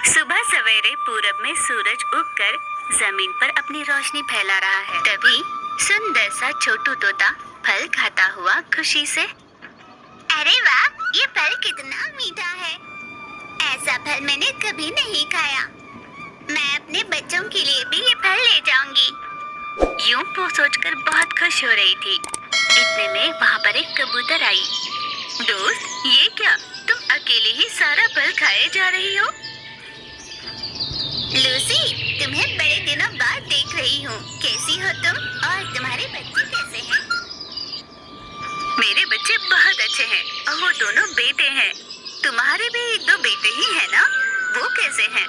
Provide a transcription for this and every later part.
सुबह सवेरे पूरब में सूरज उगकर जमीन पर अपनी रोशनी फैला रहा है। तभी सुंदर सा छोटू तोता फल खाता हुआ खुशी से, अरे वाह, ये फल कितना मीठा है। ऐसा फल मैंने कभी नहीं खाया। मैं अपने बच्चों के लिए भी ये फल ले जाऊंगी। यूं वो सोचकर बहुत खुश हो रही थी। इतने में वहाँ पर एक कबूतर आई। दोस्त, ये क्या, तुम अकेले ही सारा फल खाए जा रही हो? लूसी, तुम्हें बड़े दिनों बाद देख रही हूँ। कैसी हो तुम और तुम्हारे बच्चे कैसे हैं? मेरे बच्चे बहुत अच्छे हैं और वो दोनों बेटे हैं। तुम्हारे भी एक दो बेटे ही हैं ना? वो कैसे हैं?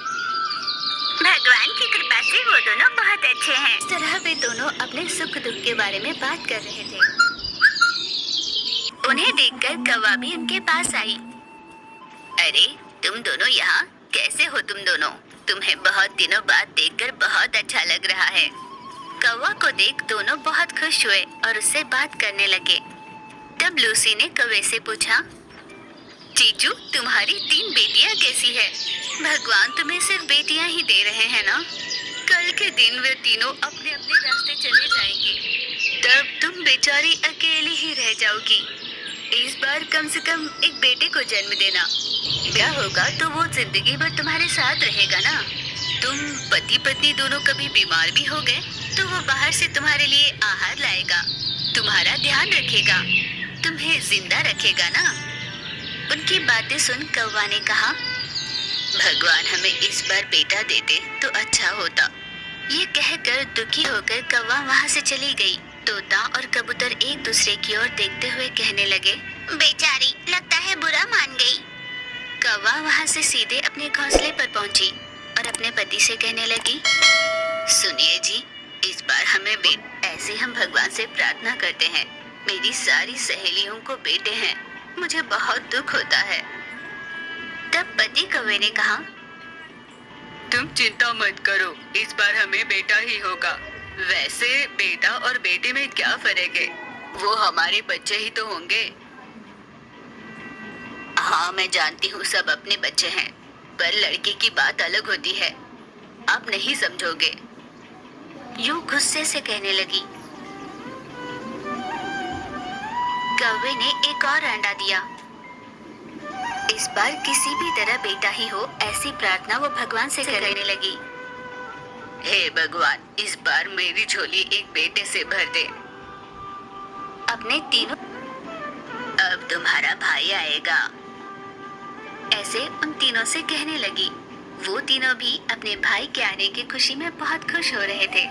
भगवान की कृपा से वो दोनों बहुत अच्छे हैं। इस तरह वे दोनों अपने सुख दुख के बारे में बात कर रहे थे। उन्हें देखकर कौवा भी उनके पास आई। अरे, तुम दोनों यहाँ कैसे हो? तुम दोनों, तुम्हें बहुत दिनों बाद देखकर बहुत अच्छा लग रहा है। कौवा को देख दोनों बहुत खुश हुए और उससे बात करने लगे। तब लूसी ने कौवे से पूछा, चीचू, तुम्हारी 3 बेटियां कैसी है? भगवान तुम्हें सिर्फ बेटियां ही दे रहे हैं ना? कल के दिन वे तीनों अपने अपने रास्ते चले जाएंगी। तब तुम बेचारी अकेली ही रह जाओगी। इस बार कम से कम एक बेटे को जन्म देना। क्या होगा तो वो जिंदगी भर तुम्हारे साथ रहेगा ना। तुम पति पत्नी दोनों कभी बीमार भी हो गए तो वो बाहर से तुम्हारे लिए आहार लाएगा, तुम्हारा ध्यान रखेगा, तुम्हें जिंदा रखेगा ना। उनकी बातें सुन कौवा ने कहा, भगवान हमें इस बार बेटा देते तो अच्छा होता। ये कहकर दुखी होकर कौवा वहाँ से चली गई। तोता और कबूतर एक दूसरे की ओर देखते हुए कहने लगे, बेचारी, लगता है बुरा मान गई। कौवा वहाँ से सीधे अपने घोंसले पर पहुँची और अपने पति से कहने लगी, सुनिए जी, इस बार हमें ऐसे हम भगवान से प्रार्थना करते हैं। मेरी सारी सहेलियों को बेटे हैं, मुझे बहुत दुख होता है। तब पति कौवे ने कहा, तुम चिंता मत करो, इस बार हमें बेटा ही होगा। वैसे बेटा और बेटे में क्या फर्क है? वो हमारे बच्चे ही तो होंगे। हाँ, मैं जानती हूँ सब अपने बच्चे हैं, पर लड़के की बात अलग होती है। आप नहीं समझोगे। यूं गुस्से से कहने लगी। कौवे ने एक और अंडा दिया। इस बार किसी भी तरह बेटा ही हो, ऐसी प्रार्थना वो भगवान से करने लगी। हे भगवान, इस बार मेरी झोली एक बेटे से भर दे। अपने तीनों, अब तुम्हारा भाई आएगा, ऐसे उन तीनों से कहने लगी। वो तीनों भी अपने भाई के आने की खुशी में बहुत खुश हो रहे थे।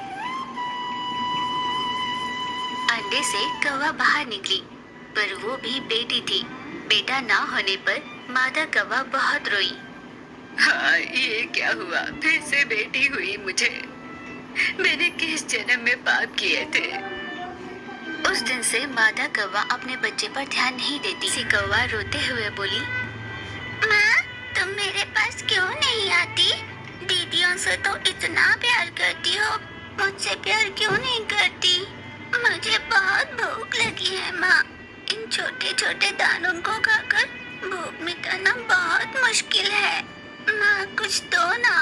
अंडे से कौवा बाहर निकली, पर वो भी बेटी थी। बेटा ना होने पर मादा कौवा बहुत रोई। हाँ, ये क्या हुआ? फिर से बेटी हुई मुझे। मैंने किस जन्म में पाप किए थे? उस दिन से मादा कौवा अपने बच्चे पर ध्यान नहीं देती। सी कौवा रोते हुए बोली, माँ, तुम मेरे पास क्यों नहीं आती? दीदियों से तो इतना प्यार करती हो, मुझसे प्यार क्यों नहीं करती? मुझे बहुत भूख लगी है माँ। इन छोटे छोटे दानों को खाकर भूख मिटाना बहुत मुश्किल है। माँ, कुछ दो ना।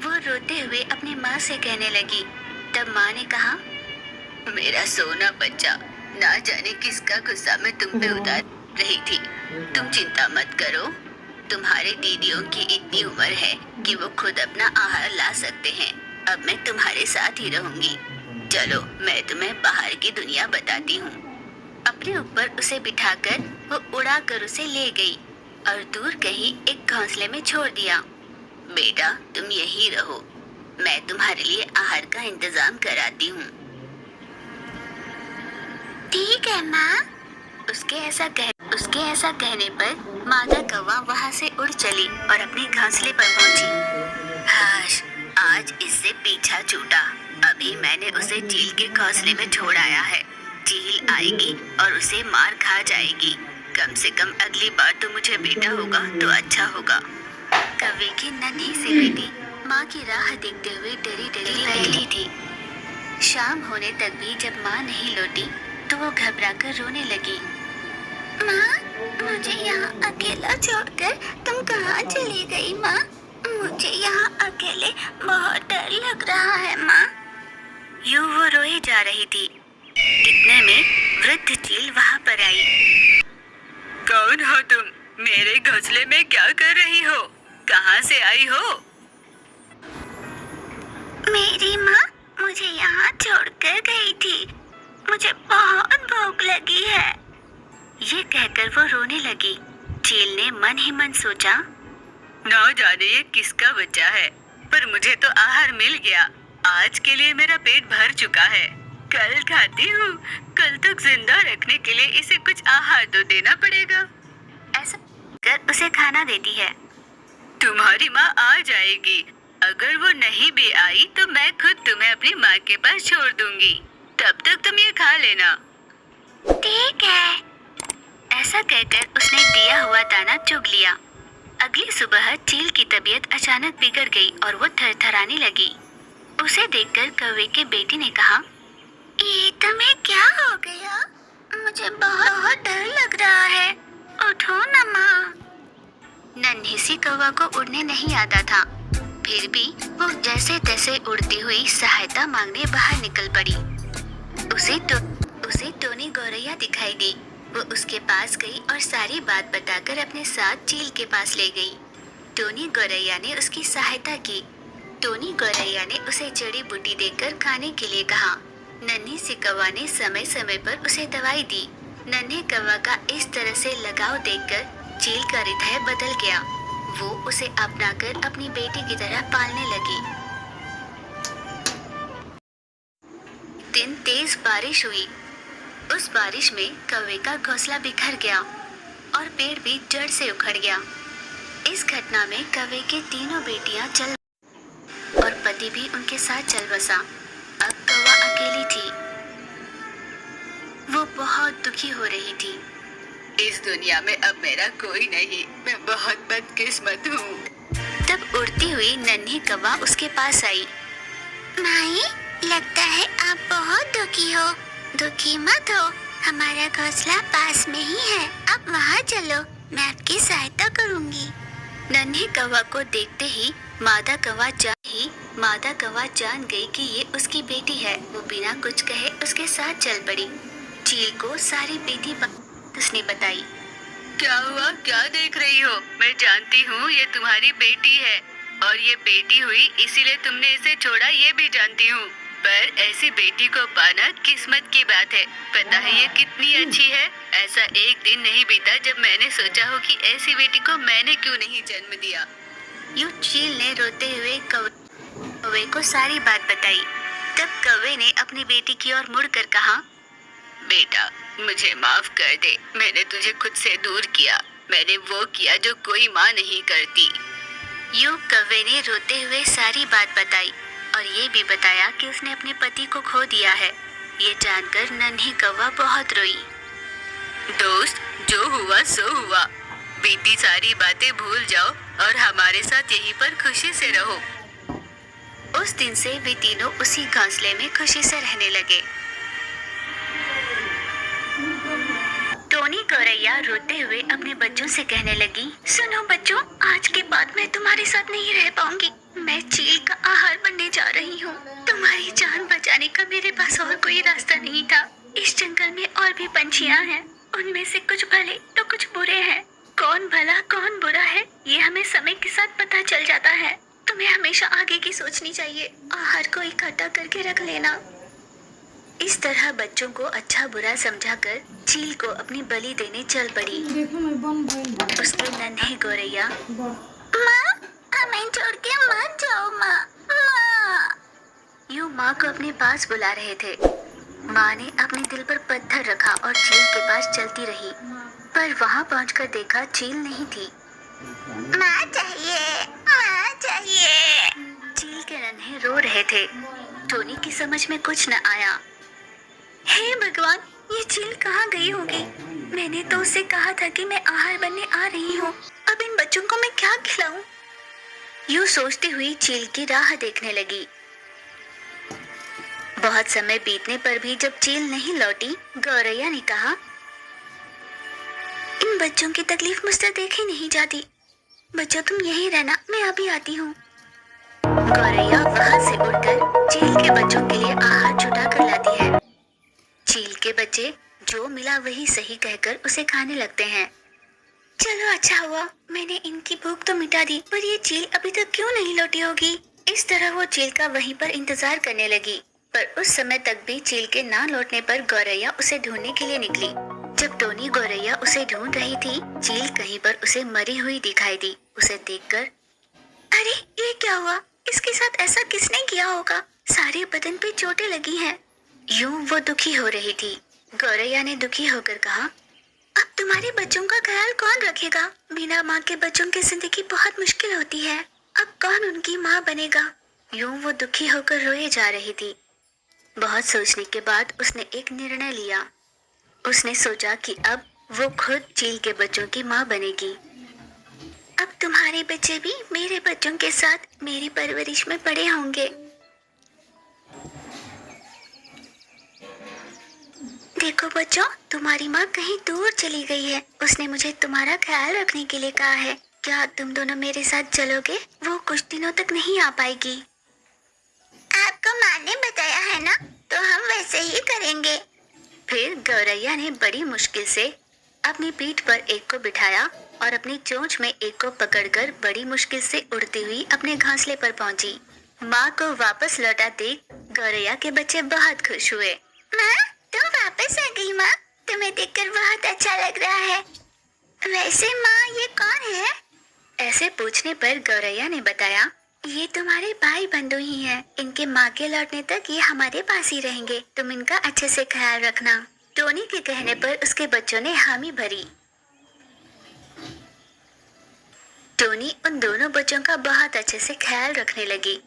वो रोते हुए अपनी माँ से कहने लगी। तब माँ ने कहा, मेरा सोना बच्चा, ना जाने किसका गुस्सा मैं तुम पे उतार रही थी। तुम चिंता मत करो, तुम्हारे दीदियों की इतनी उम्र है कि वो खुद अपना आहार ला सकते हैं। अब मैं तुम्हारे साथ ही रहूंगी। चलो, मैं तुम्हें बाहर की दुनिया बताती हूँ। अपने ऊपर उसे बिठाकर वो उड़ा कर उसे ले गई और दूर कहीं एक घोंसले में छोड़ दिया। बेटा, तुम यहीं रहो, मैं तुम्हारे लिए आहार का इंतजाम कराती हूँ। ठीक है माँ। उसके ऐसा कहने पर मादा कौवा वहाँ से उड़ चली और अपने घोंसले पर पहुँची। हाश, आज इससे पीछा छूटा। अभी मैंने उसे चील के घोंसले में छोड़ आया है। चील आएगी और उसे मार खा जाएगी। कम से कम अगली बार तो मुझे बेटा होगा तो अच्छा होगा। कौवे की नन्ही सी बेटी माँ की राह देखते हुए डरी डरी बैठी थी। शाम होने तक भी जब माँ नहीं लौटी तो वो घबराकर रोने लगी। माँ, मुझे यहाँ अकेला छोड़कर तुम कहाँ चली गई माँ? यहाँ अकेले बहुत डर लग रहा है माँ। यूं वो रोए जा रही थी। इतने में वृद्ध चील वहाँ पर आई। कौन हो तुम? मेरे घोंसले में क्या कर रही हो? कहाँ से आई हो? मेरी माँ मुझे यहाँ छोड़कर गई थी। मुझे बहुत भूख लगी है। ये कहकर वो रोने लगी। चील ने मन ही मन सोचा, ना जाने ये किसका बच्चा है, पर मुझे तो आहार मिल गया। आज के लिए मेरा पेट भर चुका है। कल खाती हूँ। कल तक जिंदा रखने के लिए इसे कुछ आहार तो देना पड़ेगा। ऐसा कर उसे खाना देती है। तुम्हारी माँ आ जाएगी। अगर वो नहीं भी आई तो मैं खुद तुम्हें अपनी माँ के पास छोड़ दूंगी। तब तक तुम ये खा लेना। ठीक है। ऐसा कहकर उसने दिया हुआ दाना चुग लिया। अगली सुबह चील की तबीयत अचानक बिगड़ गई और वो थरथराने लगी। उसे देखकर कौवे के बेटी ने कहा, ये तुम्हें क्या हो गया? मुझे बहुत डर लग रहा है। उठो ना माँ। नन्ही सी कौवा को उड़ने नहीं आता था, फिर भी वो जैसे तैसे उड़ती हुई सहायता मांगने बाहर निकल पड़ी। उसे टोनी गौरैया दिखाई दी। वो उसके पास गई और सारी बात बताकर अपने साथ चील के पास ले गई। टोनी गौरैया ने उसकी सहायता की। टोनी गौरैया ने उसे जड़ी बूटी देकर खाने के लिए कहा। नन्ही सी कौवा ने समय समय पर उसे दवाई दी। नन्हे कौवा का इस तरह से लगाव देखकर चील का हृदय बदल गया। वो उसे अपनाकर अपनी बेटी की तरह पालने लगी। दिन तेज बारिश हुई। उस बारिश में कौवे का घोंसला बिखर गया और पेड़ भी जड़ से उखड़ गया। इस घटना में कौवे के तीनों बेटियां चल और पति भी उनके साथ चल बसा। अब कौवा अकेली थी। वो बहुत दुखी हो रही थी। इस दुनिया में अब मेरा कोई नहीं। मैं बहुत बदकिस्मत हूँ। तब उड़ती हुई नन्ही कौवा उसके पास आई। माई, लगता है आप बहुत दुखी हो। दुखी मत हो, हमारा घोंसला पास में ही है। अब वहाँ चलो, मैं आपकी सहायता करूँगी। नन्ही कौवा को देखते ही मादा कौवा जान गई कि ये उसकी बेटी है। वो बिना कुछ कहे उसके साथ चल पड़ी। चील को सारी बेटी उसने बताई। क्या हुआ? क्या देख रही हो? मैं जानती हूँ ये तुम्हारी बेटी है और ये बेटी हुई इसीलिए तुमने इसे छोड़ा, ये भी जानती हूँ। पर ऐसी बेटी को पाना किस्मत की बात है। पता है ये कितनी अच्छी है। ऐसा एक दिन नहीं बीता जब मैंने सोचा हो कि ऐसी बेटी को मैंने क्यों नहीं जन्म दिया। यूं चील ने रोते हुए कौवे को सारी बात बताई। तब कौवे ने अपनी बेटी की ओर मुड़कर कहा, बेटा मुझे माफ कर दे। मैंने तुझे खुद से दूर किया। मैंने वो किया जो कोई माँ नहीं करती। यूं कौवे ने रोते हुए सारी बात बताई और ये भी बताया कि उसने अपने पति को खो दिया है। ये जानकर नन्ही कौवा बहुत रोई। दोस्त, जो हुआ सो हुआ। बीती सारी बातें भूल जाओ और हमारे साथ यहीं पर खुशी से रहो। उस दिन से वे तीनों उसी घोंसले में खुशी से रहने लगे। टोनी गौरैया रोते हुए अपने बच्चों से कहने लगी, सुनो बच्चों, आज के बाद मैं तुम्हारे साथ नहीं रह पाऊंगी। मैं चील का आहार बनने जा रही हूँ। तुम्हारी जान बचाने का मेरे पास और कोई रास्ता नहीं था। इस जंगल में और भी पंछियाँ हैं। उनमें से कुछ भले तो कुछ बुरे हैं। कौन भला कौन बुरा है ये हमें समय के साथ पता चल जाता है। तुम्हें हमेशा आगे की सोचनी चाहिए। आहार को इकट्ठा करके रख लेना। इस तरह बच्चों को अच्छा बुरा समझाकर चील को अपनी बलि देने चल पड़ी। उसके नन्हे गौरैया, माँ, हमें छोड़ के मत जाओ माँ, माँ। यूं माँ को अपने पास बुला रहे थे। माँ ने अपने दिल पर पत्थर रखा और चील के पास चलती रही, पर वहाँ पहुंचकर देखा चील नहीं थी। माँ चाहिए, माँ चाहिए। चील के नन्हे रो रहे थे। टोनी की समझ में कुछ न आया। हे भगवान, ये चील कहाँ गई होगी? मैंने तो उससे कहा था कि मैं आहार बनने आ रही हूँ। अब इन बच्चों को मैं क्या खिलाऊं? यूं सोचती हुई चील की राह देखने लगी। बहुत समय बीतने पर भी जब चील नहीं लौटी, गौरैया ने कहा, इन बच्चों की तकलीफ मुझसे देखी नहीं जाती। बच्चों तुम यहीं रहना, मैं अभी आती हूँ। गौरैया वहाँ से उड़कर चील के बच्चों के लिए आहार जुटा कर लाती है। चील के बच्चे जो मिला वही सही कहकर उसे खाने लगते हैं। चलो अच्छा हुआ, मैंने इनकी भूख तो मिटा दी, पर ये चील अभी तक क्यों नहीं लौटी होगी। इस तरह वो चील का वहीं पर इंतजार करने लगी, पर उस समय तक भी चील के ना लौटने पर गौरैया उसे ढूंढने के लिए निकली। जब टोनी गौरैया उसे ढूंढ रही थी, चील कहीं पर उसे मरी हुई दिखाई दी। उसे देखकर, अरे ये क्या हुआ, इसके साथ ऐसा किसने किया होगा, सारे बदन पे चोटें लगी हैं। यूं वो दुखी हो रही थी। गौरैया ने दुखी होकर कहा, अब तुम्हारे बच्चों का ख्याल कौन रखेगा? बिना माँ के बच्चों की जिंदगी बहुत मुश्किल होती है, अब कौन उनकी माँ बनेगा? यूं वो दुखी होकर रोए जा रही थी। बहुत सोचने के बाद उसने एक निर्णय लिया। उसने सोचा कि अब वो खुद चील के बच्चों की माँ बनेगी। अब तुम्हारे बच्चे भी मेरे बच्चों के साथ मेरी परवरिश में बड़े होंगे। देखो बच्चों, तुम्हारी माँ कहीं दूर चली गई है। उसने मुझे तुम्हारा ख्याल रखने के लिए कहा है। क्या तुम दोनों मेरे साथ चलोगे? वो कुछ दिनों तक नहीं आ पाएगी। आपको माँ ने बताया है ना, तो हम वैसे ही करेंगे। फिर गौरैया ने बड़ी मुश्किल से अपनी पीठ पर एक को बिठाया और अपनी चोंच में एक को पकड़कर बड़ी मुश्किल से उड़ती हुई अपने घोंसले पर पहुंची। माँ को वापस लौटा देख गौरैया के बच्चे बहुत खुश हुए। माँ, तुम वापस आ गई माँ, तुम्हें देखकर बहुत अच्छा लग रहा है। वैसे माँ ये कौन है? ऐसे पूछने पर गौरैया ने बताया, ये तुम्हारे भाई बंधु ही हैं। इनके माँ के लौटने तक ये हमारे पास ही रहेंगे, तुम इनका अच्छे से ख्याल रखना। टोनी के कहने पर उसके बच्चों ने हामी भरी। टोनी उन दोनों बच्चों का बहुत अच्छे से ख्याल रखने लगी।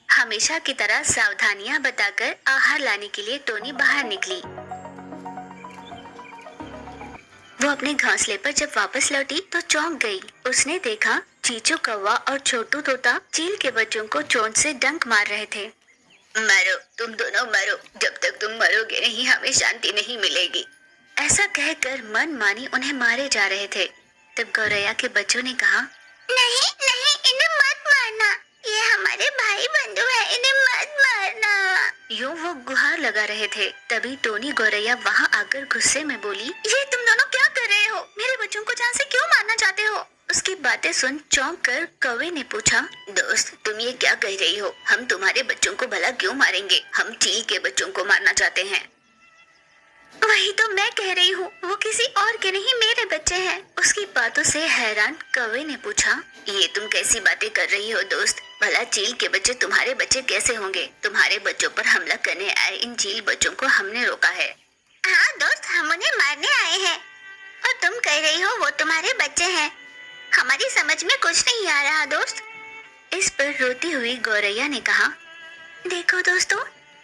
हमेशा की तरह सावधानियां बताकर आहार लाने के लिए टोनी बाहर निकली। वो अपने घोंसले पर जब वापस लौटी तो चौंक गई। उसने देखा चीचू कौवा और छोटू तोता चील के बच्चों को चोंच से डंक मार रहे थे। मरो, तुम दोनों मरो, जब तक तुम मरोगे नहीं हमें शांति नहीं मिलेगी। ऐसा कहकर मन मानी उन्हें मारे जा रहे थे। तब गौरैया के बच्चों ने कहा, नहीं नहीं, इन्हें मत मारना, ये हमारे भाई बंधु है, इन्हें मत मारना। यूं वो गुहार लगा रहे थे। तभी टोनी गौरैया वहाँ आकर गुस्से में बोली, ये तुम दोनों क्या कर रहे हो? मेरे बच्चों को जान से क्यों मारना चाहते हो? उसकी बातें सुन चौंक कर कौवे ने पूछा, दोस्त तुम ये क्या कह रही हो? हम तुम्हारे बच्चों को भला क्यों मारेंगे? हम चील के बच्चों को मारना चाहते हैं। वही तो मैं कह रही हूँ, वो किसी और के नहीं मेरे बच्चे हैं। उसकी बातों से हैरान कौवे ने पूछा, ये तुम कैसी बातें कर रही हो दोस्त? भला चील के बच्चे तुम्हारे बच्चे कैसे होंगे? तुम्हारे बच्चों पर हमला करने आए इन चील बच्चों को हमने रोका है। हाँ दोस्त, हम उन्हें मारने आए हैं और तुम कह रही हो वो तुम्हारे बच्चे हैं। हमारी समझ में कुछ नहीं आ रहा दोस्त। इस पर रोती हुई गौरैया ने कहा, देखो दोस्तों,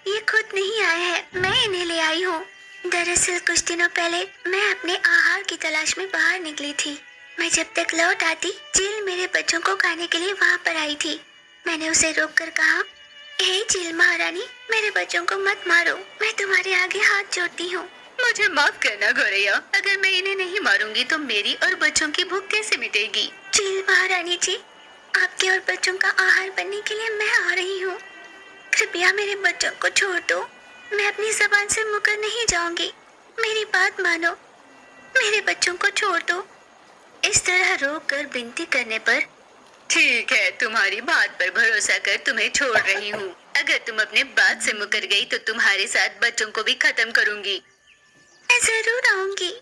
ये खुद नहीं आए हैं, मैं इन्हें ले आई हूँ। दरअसल कुछ दिनों पहले मैं अपने आहार की तलाश में बाहर निकली थी। मैं जब तक लौट आती, चील मेरे बच्चों को खाने के लिए वहाँ पर आई थी। मैंने उसे रोककर कहा, हे चील महारानी, मेरे बच्चों को मत मारो, मैं तुम्हारे आगे हाथ जोड़ती हूँ। मुझे माफ करना गौरैया, अगर मैं इन्हें नहीं मारूंगी तो मेरी और बच्चों की भूख कैसे मिटेगी? चील महारानी जी, आपके और बच्चों का आहार बनने के लिए मैं आ रही हूँ। कृपया मेरे बच्चों को छोड़ दो, मैं अपनी जबान से मुकर नहीं जाऊंगी। मेरी बात मानो, मेरे बच्चों को छोड़ दो। इस तरह रोक कर विनती करने पर, ठीक है, तुम्हारी बात पर भरोसा कर तुम्हें छोड़ रही हूँ। अगर तुम अपने बात से मुकर गई तो तुम्हारे साथ बच्चों को भी खत्म करूंगी। मैं जरूर आऊंगी।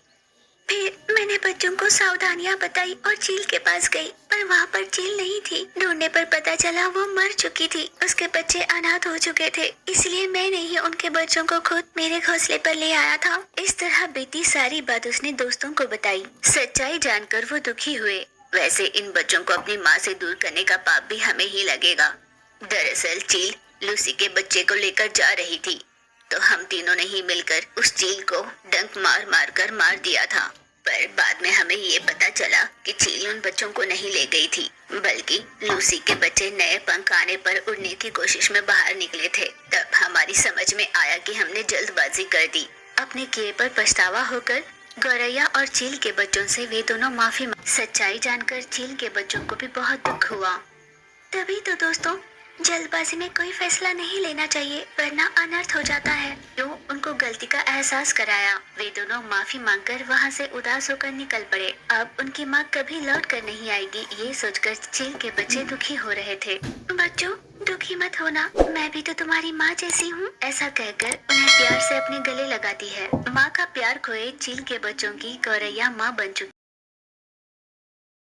फिर मैंने बच्चों को सावधानियां बताई और चील के पास गई, पर वहाँ पर चील नहीं थी। ढूंढने पर पता चला वो मर चुकी थी। उसके बच्चे अनाथ हो चुके थे, इसलिए मैंने ही उनके बच्चों को खुद मेरे घोंसले पर ले आया था। इस तरह बीती सारी बात उसने दोस्तों को बताई। सच्चाई जानकर वो दुखी हुए। वैसे इन बच्चों को अपनी माँ से दूर करने का पाप भी हमें ही लगेगा। दरअसल चील लूसी के बच्चे को लेकर जा रही थी, तो हम तीनों ने ही मिलकर उस चील को डंक मार मार कर मार दिया था। पर बाद में हमें ये पता चला कि चील उन बच्चों को नहीं ले गई थी, बल्कि लूसी के बच्चे नए पंख आने पर उड़ने की कोशिश में बाहर निकले थे। तब हमारी समझ में आया कि हमने जल्दबाजी कर दी। अपने किए पर पछतावा होकर गौरैया और चील के बच्चों से वे दोनों माफी मांगी। सच्चाई जानकर चील के बच्चों को भी बहुत दुख हुआ। तभी तो दोस्तों, जल्दबाजी में कोई फैसला नहीं लेना चाहिए वरना अनर्थ हो जाता है। क्यों उनको गलती का एहसास कराया। वे दोनों माफी मांगकर वहाँ से उदास होकर निकल पड़े। अब उनकी माँ कभी लौट कर नहीं आएगी ये सोचकर चील के बच्चे दुखी हो रहे थे। बच्चों दुखी मत होना, मैं भी तो तुम्हारी माँ जैसी हूँ। ऐसा कहकर उन्हें प्यार से अपने गले लगाती है। माँ का प्यार खोए चील के बच्चों की गौरैया माँ बन चुकी